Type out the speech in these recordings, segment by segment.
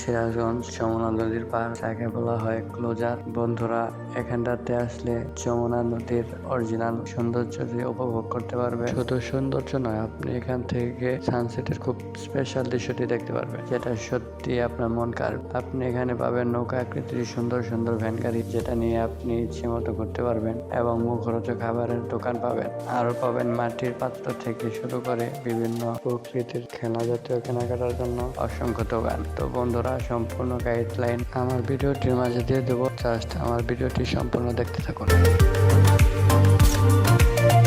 সিরাজগঞ্জ যমুনা নদীর পার, যাকে বলা হয় ক্লোজার। বন্ধুরা, এখানটাতে আসলে যমুনা নদীর অরিজিনাল সৌন্দর্যটি উপভোগ করতে পারবে। শুধু সৌন্দর্য নয়, আপনি এখান থেকে সানসেটের খুব স্পেশাল দৃশ্যটি দেখতে পারবেন, যেটা সত্যি আপনার মন কাড়বে। আপনি এখানে পাবেন নৌকা আকৃতির সুন্দর সুন্দর ভ্যান গাড়ি, যেটা নিয়ে আপনি ইচ্ছে মতো ঘুরতে পারবেন, এবং মুখরোচক খাবারের দোকান পাবেন। আরো পাবেন মাটির পাত্র থেকে শুরু করে বিভিন্ন প্রকৃতির খেলা জাতীয় কেনাকাটার জন্য অসংখ্য দোকান। তো বন্ধুরা, সম্পূর্ণ গাইডলাইন আমার ভিডিওটির মাঝে দিয়ে দেবো, জাস্ট আমার ভিডিওটি সম্পূর্ণ দেখতে থাকুন।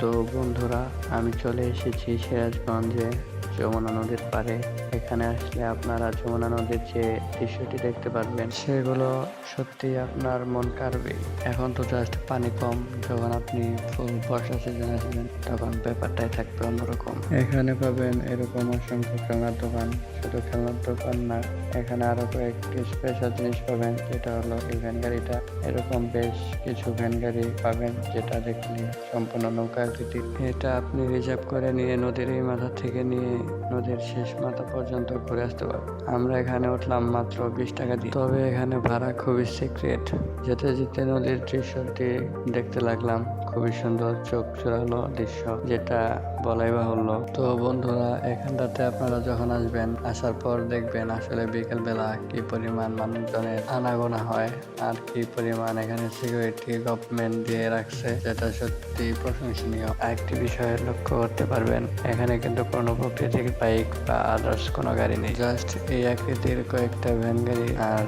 তো বন্ধুরা, আমি চলে এসেছি সিরাজগঞ্জে যমুনা নদীর পাড়ে। এখানে আসলে আপনারা যমুনা নদীর যে দৃশ্যটি দেখতে পারবেন, সেগুলো সত্যি আপনার মন কাড়বে। এখন তো জাস্ট পানি কম, যখন আপনি ফুল বর্ষা সিজন আসবেন তখন ব্যাপারটাই থাকবে অন্যরকম। এখানে পাবেন এরকম অসংখ্য খেলনার দোকান। শুধু খেলনার দোকান না, এখানে আরো কয়েকটি স্পেশাল জিনিস পাবেন, যেটা হলো এই ভ্যান গাড়িটা। এরকম বেশ কিছু ভ্যান গাড়ি পাবেন, যেটা দেখলে সম্পূর্ণ নৌকা আকৃতি। এটা আপনি রিজার্ভ করে নিয়ে নদীর এই মাথা থেকে নিয়ে নদীর শেষ মাথা পর্যন্ত ঘুরে আসতে পারবেন। আমরা এখানে উঠলাম মাত্র 20 টাকা দিয়ে। তবে এখানে ভাড়া খুবই সিক্রেট। যেতে যেতে নদীর দৃশ্যটি দেখতে লাগলাম, খুবই সুন্দর চোখ জোড়ানো দৃশ্য, যেটা বলাই বাহুল্য। তো বন্ধুরা, এখানটাতে আপনারা যখন আসবেন, আসার পর দেখবেন আসলে বিকেল বেলা কি পরিমাণ মানুষজনের আনাগোনা হয়, আর কি পরিমাণ এখানে সিকিউরিটি গভর্নমেন্ট দিয়ে রাখছে, যেটা সত্যি প্রশংসনীয়। আরেকটি বিষয় লক্ষ্য করতে পারবেন, এখানে কিন্তু কোনো প্রকৃতিক বাইক বা আদার্স কোনো গাড়ি নেই, জাস্ট এই আকৃতির কয়েকটা ভ্যান গাড়ি আর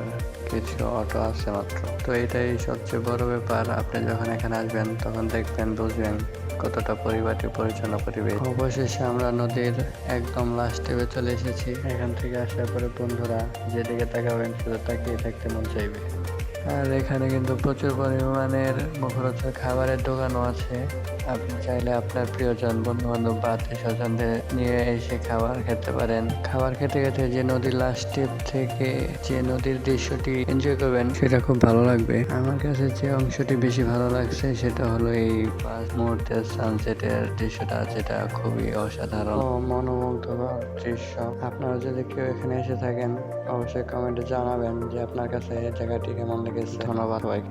কিছু অটো আছে মাত্র। তো এটাই সবচেয়ে বড় ব্যাপার। আপনি যখন এখানে আসবেন তখন দেখবেন, বুঝবেন কতটা পরিপাটি পরিচ্ছন্ন পরিবেশ। অবশেষে আমরা নদীর একদম লাস্ট স্টেপে চলে এসেছি। এখান থেকে আসার পরে বন্ধুরা, যেদিকে তাকাবেন শুধু তাকিয়ে থাকতে মন চাইবে। আর এখানে কিন্তু প্রচুর পরিমাণের মুখরোচক খাবারের দোকানও আছে। আপনি চাইলে আপনার প্রিয়জন, বন্ধু বান্ধব বা আত্মীয় স্বজনদের নিয়ে এসে খাবার খেতে পারেন। খাবার খেতে খেতে যে নদীর লাস্ট স্টেপ থেকে যে নদীর দৃশ্যটি এনজয় করবেন, সেটা খুব ভালো লাগবে। আমার কাছে যে অংশটি বেশি ভালো লাগছে, সেটা হলো এই পাঁচ মুহূর্তের সানসেটের দৃশ্যটা, যেটা খুবই অসাধারণ ও মনোমুগ্ধকর দৃশ্য। আপনারা যদি কেউ এখানে এসে থাকেন, অবশ্যই কমেন্টে জানাবেন যে আপনার কাছে এই জায়গাটি কেমন লেগেছে। ধন্যবাদ সবাইকে।